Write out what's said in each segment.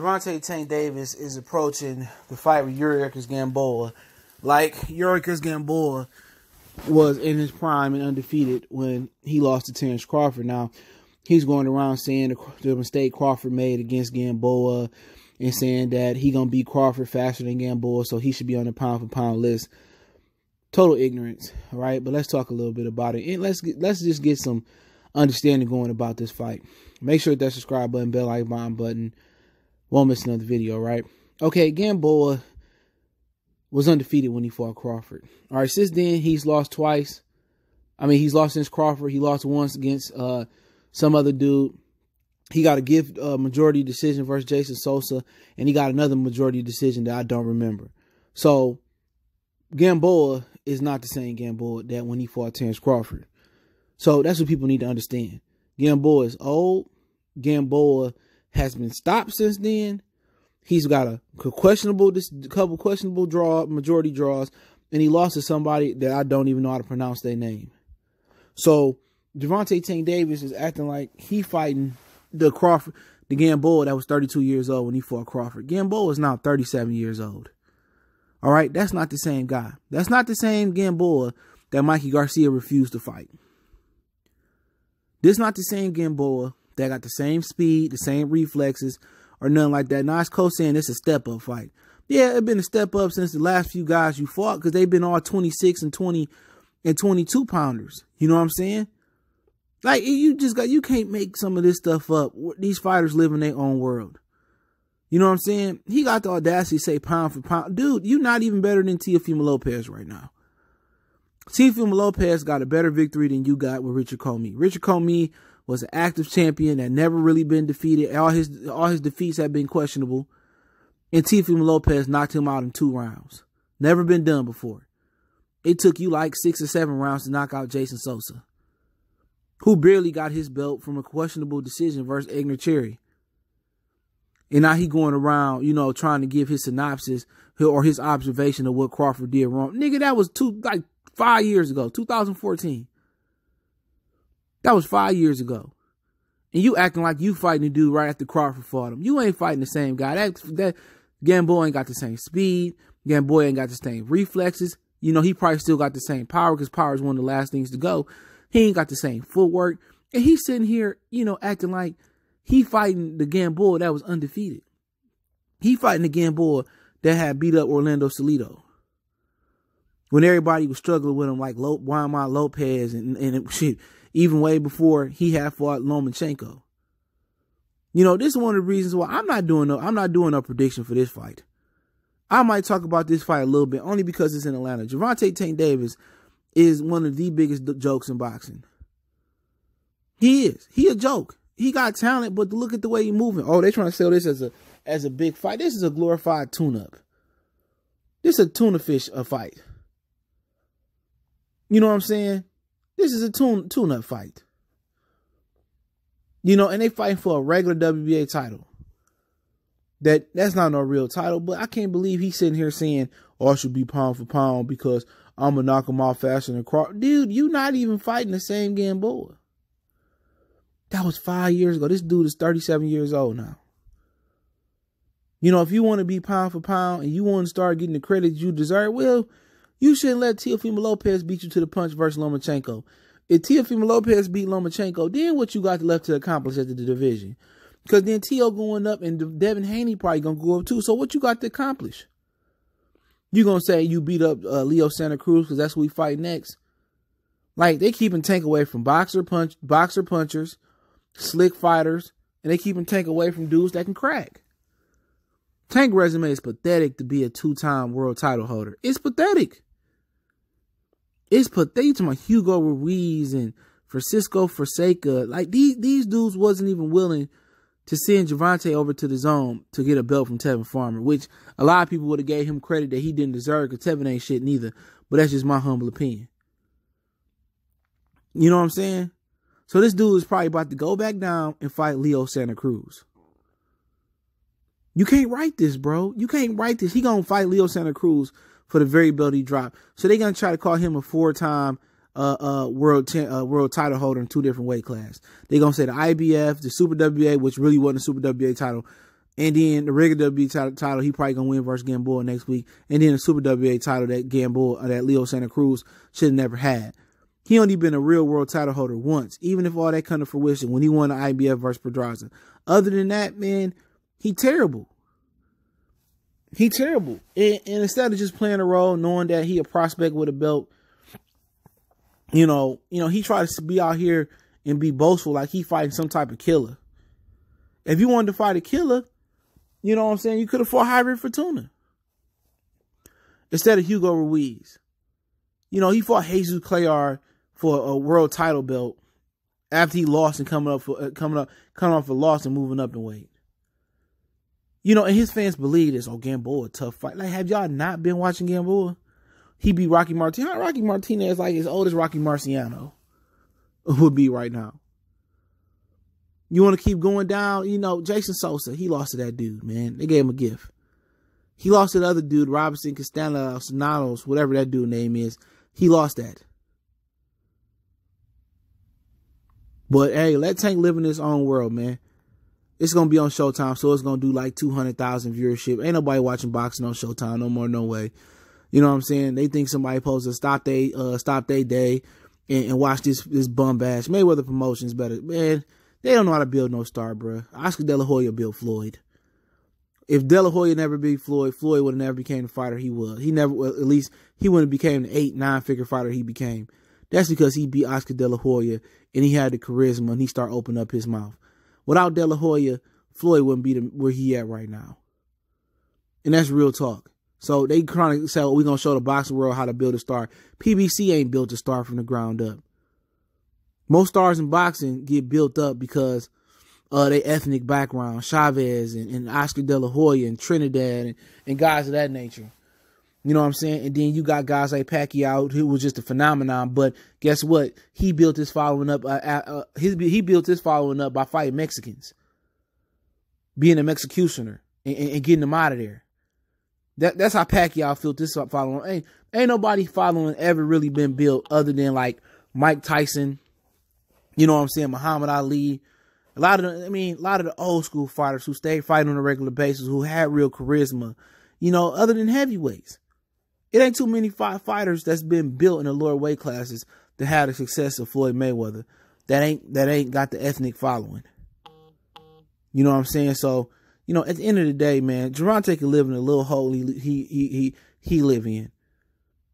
Gervonta Tank Davis is approaching the fight with Yuriorkis Gamboa. Like Yuriorkis Gamboa was in his prime and undefeated when he lost to Terrence Crawford. Now, he's going around saying the mistake Crawford made against Gamboa and saying that he going to beat Crawford faster than Gamboa, so he should be on the pound-for-pound list. Total ignorance, all right? But let's talk a little bit about it. And let's just get some understanding going about this fight. Make sure that subscribe button, bell icon button. Won't miss another video, right? Okay, Gamboa was undefeated when he fought Crawford. All right, since then, he's lost twice. I mean, he's lost since Crawford. He lost once against some other dude. He got a gift majority decision versus Jason Sosa, and he got another majority decision that I don't remember. So, Gamboa is not the same Gamboa that when he fought Terrence Crawford. So, that's what people need to understand. Gamboa is old. Gamboa has been stopped since then. He's got a couple questionable majority draws, and he lost to somebody that I don't even know how to pronounce their name. So Gervonta Tank Davis is acting like he fighting the Gamboa that was 32 years old when he fought Crawford. Gamboa is now 37 years old. All right, that's not the same guy. That's not the same Gamboa that Mikey Garcia refused to fight. This is not the same Gamboa that got the same speed, the same reflexes, or nothing like that. Now, it's Coach saying it's a step-up fight. Yeah, it's been a step-up since the last few guys you fought because they've been all 26 and 20 and 22 pounders. You know what I'm saying? Like, you can't make some of this stuff up. These fighters live in their own world. You know what I'm saying? He got the audacity to say pound for pound. Dude, you're not even better than Teofimo Lopez right now. Teofimo Lopez got a better victory than you got with Richard Comey. Richard Comey was an active champion that never really been defeated. All his defeats have been questionable. And Teofimo Lopez knocked him out in 2 rounds. Never been done before. It took you like 6 or 7 rounds to knock out Jason Sosa, who barely got his belt from a questionable decision versus Egner Cherry. And now he going around, you know, trying to give his synopsis or his observation of what Crawford did wrong. Nigga, that was 5 years ago, 2014. That was 5 years ago. And you acting like you fighting the dude right after Crawford fought him. You ain't fighting the same guy. That Gamboa ain't got the same speed. Gamboa ain't got the same reflexes. You know, he probably still got the same power because power is one of the last things to go. He ain't got the same footwork. And he's sitting here, you know, acting like he fighting the Gamboa that was undefeated. He fighting the Gamboa that had beat up Orlando Salido when everybody was struggling with him, like Juan Lopez and shit. Even way before he had fought Lomachenko. You know, this is one of the reasons why I'm not doing a prediction for this fight. I might talk about this fight a little bit, only because it's in Atlanta. Gervonta Tank Davis is one of the biggest jokes in boxing. He is. He a joke. He got talent, but look at the way he's moving. Oh, they're trying to sell this as a big fight. This is a glorified tune-up. This is a tuna fish fight. You know what I'm saying? This is a tune-up fight. You know, and they fighting for a regular WBA title. That's not no real title, but I can't believe he's sitting here saying, oh, I should be pound for pound because I'm going to knock him out faster than Crawford. Dude, you not even fighting the same Gamboa. That was 5 years ago. This dude is 37 years old now. You know, if you want to be pound for pound and you want to start getting the credit you deserve, well, you shouldn't let Teofimo Lopez beat you to the punch versus Lomachenko. If Teofimo Lopez beat Lomachenko, then what you got left to accomplish at the division? Because then Teo going up and Devin Haney probably going to go up too. So what you got to accomplish? You going to say you beat up Leo Santa Cruz because that's who we fight next? Like, they keeping Tank away from boxer punchers, slick fighters, and they keeping Tank away from dudes that can crack. Tank resume is pathetic to be a 2-time world title holder. It's pathetic. It's pathetic to my Hugo Ruiz and Francisco Fonseca. Like, these dudes wasn't even willing to send Gervonta over to the zone to get a belt from Tevin Farmer, which a lot of people would have gave him credit that he didn't deserve because Tevin ain't shit neither. But that's just my humble opinion. You know what I'm saying? So this dude is probably about to go back down and fight Leo Santa Cruz. You can't write this, bro. You can't write this. He gonna fight Leo Santa Cruz for the very belt he dropped. So they're gonna try to call him a 4-time world title holder in 2 different weight classes. They're gonna say the IBF, the Super WBA, which really wasn't a Super WBA title, And then the regular WBA title, he probably going to win versus Gamboa next week. And then the Super WBA title that Gamboa, that Leo Santa Cruz should have never had. He only been a real world title holder once, even if all that come to fruition when he won the IBF versus Pedraza. Other than that, man, he terrible. He terrible. And instead of just playing a role, knowing that he a prospect with a belt, he tried to be out here and be boastful like he fighting some type of killer. If you wanted to fight a killer, you know what I'm saying, you could have fought Hybrid Fortuna instead of Hugo Ruiz. He fought Jesus Clayar for a world title belt after he lost and coming off a loss and moving up in weight. And his fans believe this. Oh, Gamboa, tough fight. Like, have y'all not been watching Gamboa? He beat Rocky Martinez. Rocky Martinez like as old as Rocky Marciano would be right now. You want to keep going down? Jason Sosa, he lost to that dude, man. They gave him a gift. He lost to the other dude, Robinson Castellanos, whatever that dude's name is. He lost that. But, hey, let Tank live in his own world, man. It's going to be on Showtime, so it's going to do like 200,000 viewership. Ain't nobody watching boxing on Showtime no more, no way. You know what I'm saying? They think somebody supposed to stop their day and watch this bum bash. Mayweather Promotions better. Man, they don't know how to build no star, bro. Oscar De La Hoya built Floyd. If De La Hoya never beat Floyd, Floyd would have never became the fighter he was. He never, well, at least he wouldn't have became the 8-9 figure fighter he became. That's because he beat Oscar De La Hoya and he had the charisma and he started opening up his mouth. Without De La Hoya, Floyd wouldn't be where he at right now. And that's real talk. So they trying to say, we're going to show the boxing world how to build a star. PBC ain't built a star from the ground up. Most stars in boxing get built up because of their ethnic background. Chavez and Oscar De La Hoya and Trinidad and guys of that nature. You know what I'm saying? And then you got guys like Pacquiao, who was just a phenomenon. But guess what? He built his following up. He built his following up by fighting Mexicans, being an executioner and getting them out of there. That's how Pacquiao built this following. Ain't nobody following ever really been built other than like Mike Tyson. You know what I'm saying? Muhammad Ali. A lot of the old school fighters who stayed fighting on a regular basis, who had real charisma. Other than heavyweights. It ain't too many fighters that's been built in the lower weight classes that had the success of Floyd Mayweather that ain't got the ethnic following. You know what I'm saying? So, at the end of the day, man, Gervonta can live in a little hole he live in.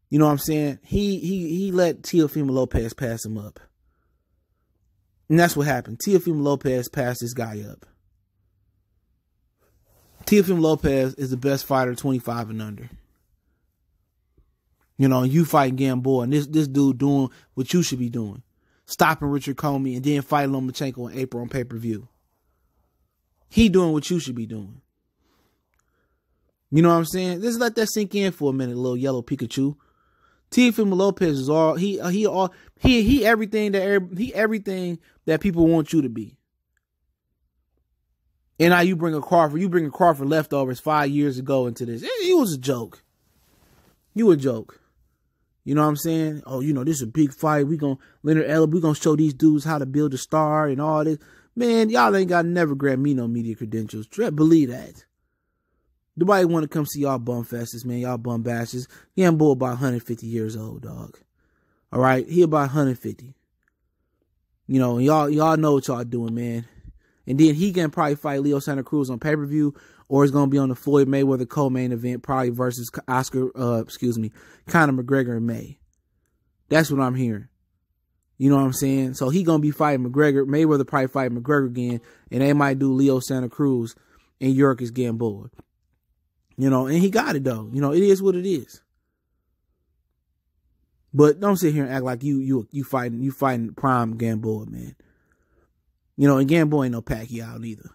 You know what I'm saying? He let Teofimo Lopez pass him up. And that's what happened. Teofimo Lopez passed this guy up. Teofimo Lopez is the best fighter 25 and under. You fighting Gamboa, and this dude doing what you should be doing. Stopping Richard Comey and then fighting Lomachenko in April on pay-per-view. He doing what you should be doing. You know what I'm saying? Just let that sink in for a minute, little yellow Pikachu. Teofimo Lopez is all he everything that people want you to be. And now you bring a Crawford leftovers 5 years ago into this. It was a joke. You a joke. You know what I'm saying? Oh, this is a big fight. Leonard Ellard, we gonna show these dudes how to build a star and all this. Man, y'all ain't got never grab me no media credentials. Believe that. Nobody want to come see y'all bum fesses, man. Y'all bum bashes. Gamboa about 150 years old, dog. All right? He about 150. Y'all know what y'all doing, man. And then he can probably fight Leo Santa Cruz on pay-per-view, or it's going to be on the Floyd Mayweather co-main event, probably versus Conor McGregor in May. That's what I'm hearing. You know what I'm saying? So he going to be fighting McGregor. Mayweather probably fight McGregor again, and they might do Leo Santa Cruz and Yorkis Gamboa. And he got it, though. It is what it is. But don't sit here and act like you fighting prime Gamboa, man. And Gamboa ain't no Pacquiao neither.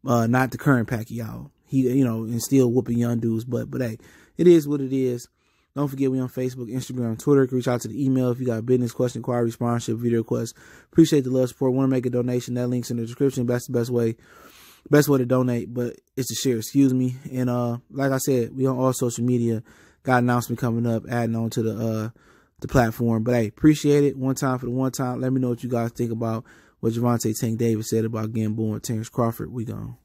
Not the current Pacquiao. He, and still whooping young dudes. But hey, it is what it is. Don't forget we on Facebook, Instagram, Twitter. You can reach out to the email if you got a business question, inquiry, sponsorship, video request. Appreciate the love, support. Want to make a donation? That link's in the description. That's the best way to donate. But it's to share. Excuse me. And like I said, we on all social media. Got an announcement coming up, adding on to the platform. But hey, appreciate it. One time for the one time. Let me know what you guys think about what Gervonta Tank Davis said about Gamboa and Terrence Crawford. We gone.